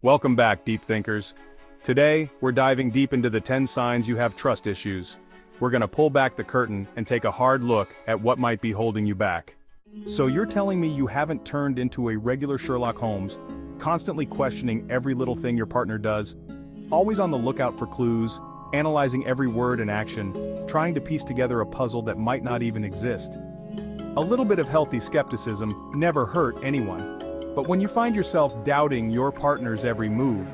Welcome back, deep thinkers. Today, we're diving deep into the 10 signs you have trust issues. We're gonna pull back the curtain and take a hard look at what might be holding you back. So you're telling me you haven't turned into a regular Sherlock Holmes, constantly questioning every little thing your partner does, always on the lookout for clues, analyzing every word and action, trying to piece together a puzzle that might not even exist. A little bit of healthy skepticism never hurt anyone. But when you find yourself doubting your partner's every move,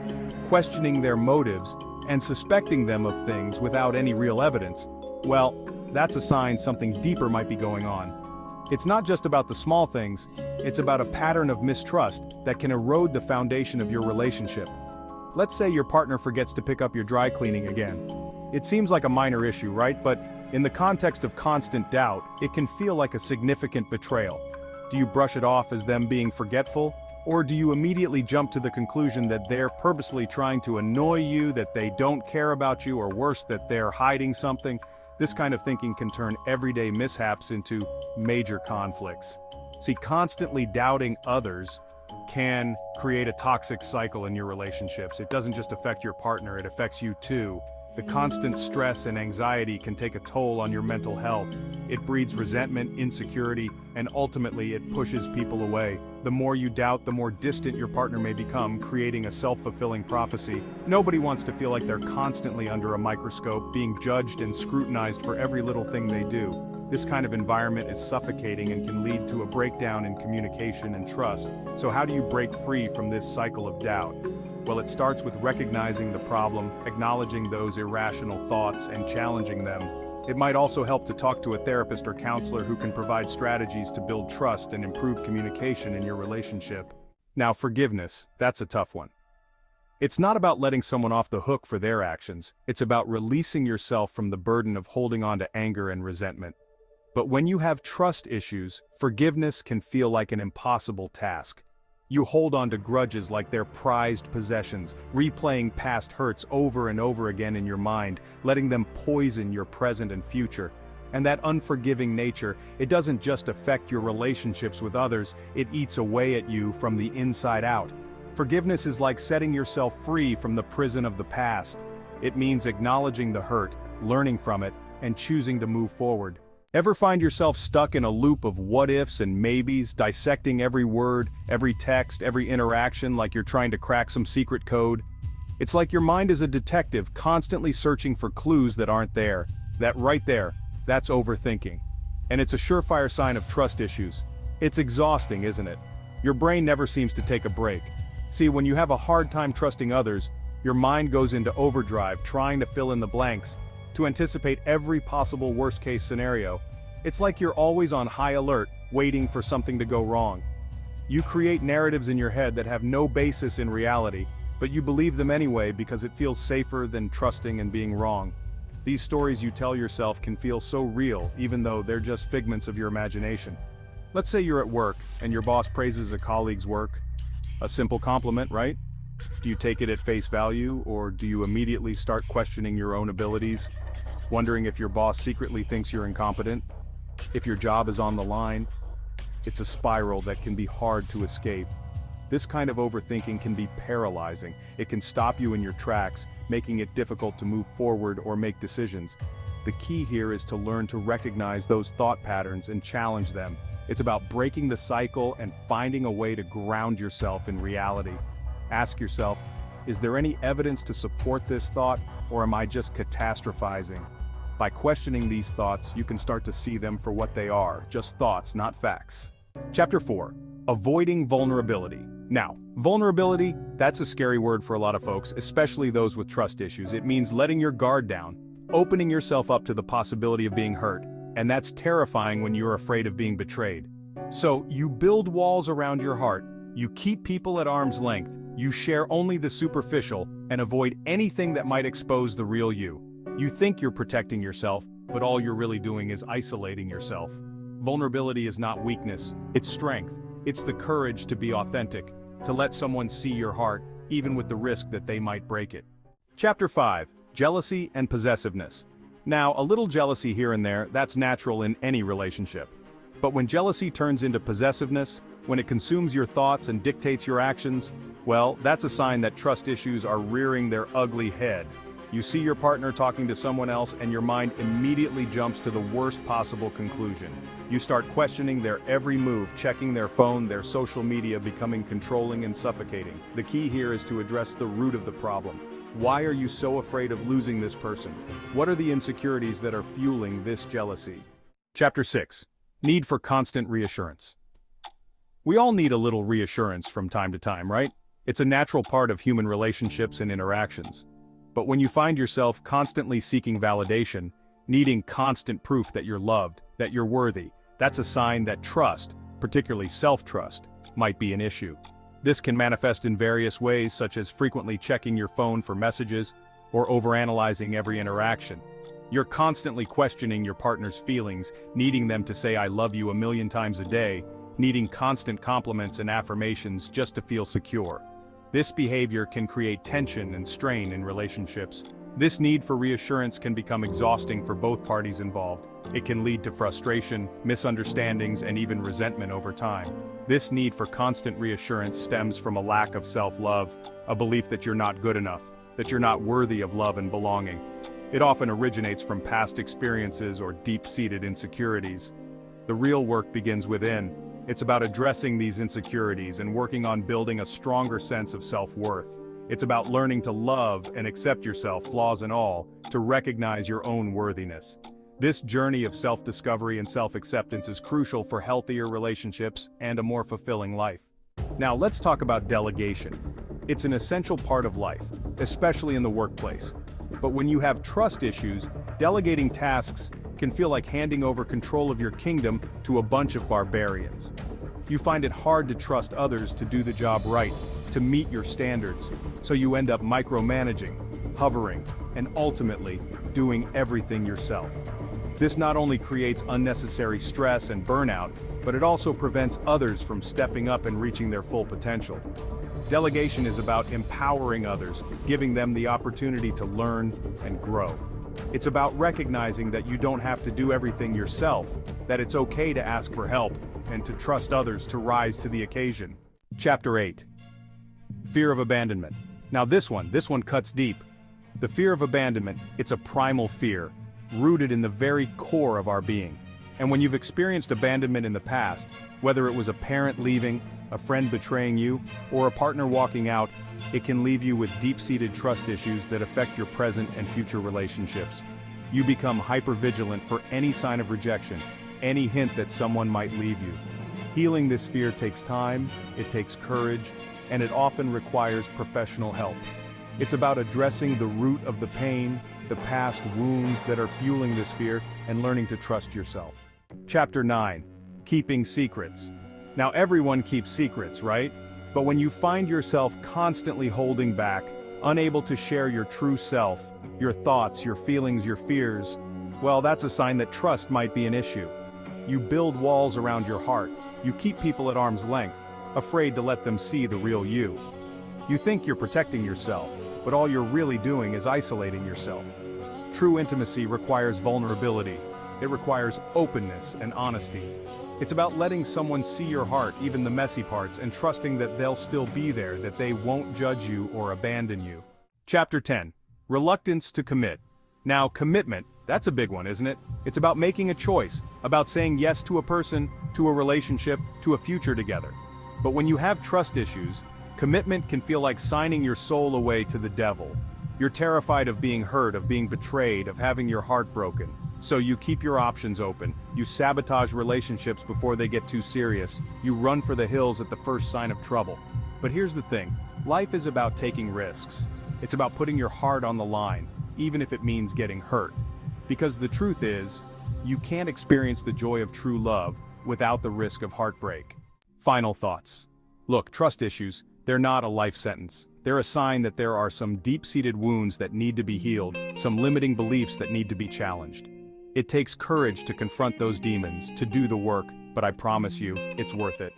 questioning their motives, and suspecting them of things without any real evidence, well, that's a sign something deeper might be going on. It's not just about the small things, it's about a pattern of mistrust that can erode the foundation of your relationship. Let's say your partner forgets to pick up your dry cleaning again. It seems like a minor issue, right? But in the context of constant doubt, it can feel like a significant betrayal. Do you brush it off as them being forgetful? Or do you immediately jump to the conclusion that they're purposely trying to annoy you, that they don't care about you, or worse, that they're hiding something? This kind of thinking can turn everyday mishaps into major conflicts. See, constantly doubting others can create a toxic cycle in your relationships. It doesn't just affect your partner, it affects you too. The constant stress and anxiety can take a toll on your mental health. It breeds resentment, insecurity, and ultimately it pushes people away. The more you doubt, the more distant your partner may become, creating a self-fulfilling prophecy. Nobody wants to feel like they're constantly under a microscope, being judged and scrutinized for every little thing they do. This kind of environment is suffocating and can lead to a breakdown in communication and trust. So how do you break free from this cycle of doubt? Well, it starts with recognizing the problem, acknowledging those irrational thoughts, and challenging them. It might also help to talk to a therapist or counselor who can provide strategies to build trust and improve communication in your relationship. Now, forgiveness, that's a tough one. It's not about letting someone off the hook for their actions, it's about releasing yourself from the burden of holding on to anger and resentment. But when you have trust issues, forgiveness can feel like an impossible task. You hold on to grudges like they're prized possessions, replaying past hurts over and over again in your mind, letting them poison your present and future. And that unforgiving nature, it doesn't just affect your relationships with others, it eats away at you from the inside out. Forgiveness is like setting yourself free from the prison of the past. It means acknowledging the hurt, learning from it, and choosing to move forward. Ever find yourself stuck in a loop of what-ifs and maybes, dissecting every word, every text, every interaction like you're trying to crack some secret code? It's like your mind is a detective constantly searching for clues that aren't there. That right there, that's overthinking. And it's a surefire sign of trust issues. It's exhausting, isn't it? Your brain never seems to take a break. See, when you have a hard time trusting others, your mind goes into overdrive trying to fill in the blanks, to anticipate every possible worst-case scenario. It's like you're always on high alert, waiting for something to go wrong. You create narratives in your head that have no basis in reality, but you believe them anyway because it feels safer than trusting and being wrong. These stories you tell yourself can feel so real, even though they're just figments of your imagination. Let's say you're at work, and your boss praises a colleague's work. A simple compliment, right? Do you take it at face value, or do you immediately start questioning your own abilities? Wondering if your boss secretly thinks you're incompetent? If your job is on the line? It's a spiral that can be hard to escape. This kind of overthinking can be paralyzing. It can stop you in your tracks, making it difficult to move forward or make decisions. The key here is to learn to recognize those thought patterns and challenge them. It's about breaking the cycle and finding a way to ground yourself in reality. Ask yourself, is there any evidence to support this thought, or am I just catastrophizing? By questioning these thoughts, you can start to see them for what they are, just thoughts, not facts. Chapter 4. Avoiding vulnerability. Now, vulnerability, that's a scary word for a lot of folks, especially those with trust issues. It means letting your guard down, opening yourself up to the possibility of being hurt, and that's terrifying when you're afraid of being betrayed. So, you build walls around your heart, you keep people at arm's length, you share only the superficial, and avoid anything that might expose the real you. You think you're protecting yourself, but all you're really doing is isolating yourself. Vulnerability is not weakness, it's strength. It's the courage to be authentic, to let someone see your heart, even with the risk that they might break it. Chapter 5. Jealousy and possessiveness. Now, a little jealousy here and there, that's natural in any relationship. But when jealousy turns into possessiveness, when it consumes your thoughts and dictates your actions, well, that's a sign that trust issues are rearing their ugly head. You see your partner talking to someone else and your mind immediately jumps to the worst possible conclusion. You start questioning their every move, checking their phone, their social media, becoming controlling and suffocating. The key here is to address the root of the problem. Why are you so afraid of losing this person? What are the insecurities that are fueling this jealousy? Chapter 6. Need for constant reassurance. We all need a little reassurance from time to time, right? It's a natural part of human relationships and interactions. But when you find yourself constantly seeking validation, needing constant proof that you're loved, that you're worthy, that's a sign that trust, particularly self-trust, might be an issue. This can manifest in various ways, such as frequently checking your phone for messages or overanalyzing every interaction. You're constantly questioning your partner's feelings, needing them to say "I love you" 1,000,000 times a day, needing constant compliments and affirmations just to feel secure. This behavior can create tension and strain in relationships. This need for reassurance can become exhausting for both parties involved. It can lead to frustration, misunderstandings, and even resentment over time. This need for constant reassurance stems from a lack of self-love, a belief that you're not good enough, that you're not worthy of love and belonging. It often originates from past experiences or deep-seated insecurities. The real work begins within. It's about addressing these insecurities and working on building a stronger sense of self-worth. It's about learning to love and accept yourself, flaws and all, to recognize your own worthiness. This journey of self-discovery and self-acceptance is crucial for healthier relationships and a more fulfilling life. Now let's talk about delegation. It's an essential part of life, especially in the workplace. But when you have trust issues, delegating tasks can feel like handing over control of your kingdom to a bunch of barbarians. You find it hard to trust others to do the job right, to meet your standards, so you end up micromanaging, hovering, and ultimately doing everything yourself. This not only creates unnecessary stress and burnout, but it also prevents others from stepping up and reaching their full potential. Delegation is about empowering others, giving them the opportunity to learn and grow. It's about recognizing that you don't have to do everything yourself, that it's okay to ask for help, and to trust others to rise to the occasion. Chapter 8. Fear of abandonment. Now this one cuts deep. The fear of abandonment, it's a primal fear, rooted in the very core of our being. And when you've experienced abandonment in the past, whether it was a parent leaving, a friend betraying you, or a partner walking out, it can leave you with deep-seated trust issues that affect your present and future relationships. You become hypervigilant for any sign of rejection, any hint that someone might leave you. Healing this fear takes time, it takes courage, and it often requires professional help. It's about addressing the root of the pain, the past wounds that are fueling this fear, and learning to trust yourself. Chapter 9. Keeping secrets. Now everyone keeps secrets, right? But when you find yourself constantly holding back, unable to share your true self, your thoughts, your feelings, your fears, well, that's a sign that trust might be an issue. You build walls around your heart. You keep people at arm's length, afraid to let them see the real you. You think you're protecting yourself, but all you're really doing is isolating yourself. True intimacy requires vulnerability. It requires openness and honesty. It's about letting someone see your heart, even the messy parts, and trusting that they'll still be there, that they won't judge you or abandon you. Chapter 10. Reluctance to commit. Now, commitment, that's a big one, isn't it? It's about making a choice, about saying yes to a person, to a relationship, to a future together. But when you have trust issues, commitment can feel like signing your soul away to the devil. You're terrified of being hurt, of being betrayed, of having your heart broken. So you keep your options open, you sabotage relationships before they get too serious, you run for the hills at the first sign of trouble. But here's the thing, life is about taking risks. It's about putting your heart on the line, even if it means getting hurt. Because the truth is, you can't experience the joy of true love without the risk of heartbreak. Final thoughts. Look, trust issues, they're not a life sentence. They're a sign that there are some deep-seated wounds that need to be healed, some limiting beliefs that need to be challenged. It takes courage to confront those demons, to do the work, but I promise you, it's worth it.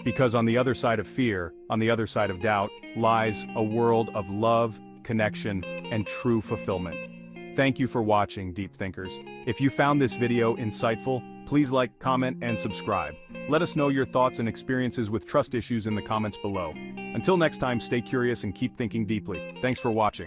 Because on the other side of fear, on the other side of doubt, lies a world of love, connection, and true fulfillment. Thank you for watching, Deep Thinkers. If you found this video insightful, Please like, comment, and subscribe. Let us know your thoughts and experiences with trust issues in the comments below. Until next time, stay curious and keep thinking deeply. Thanks for watching.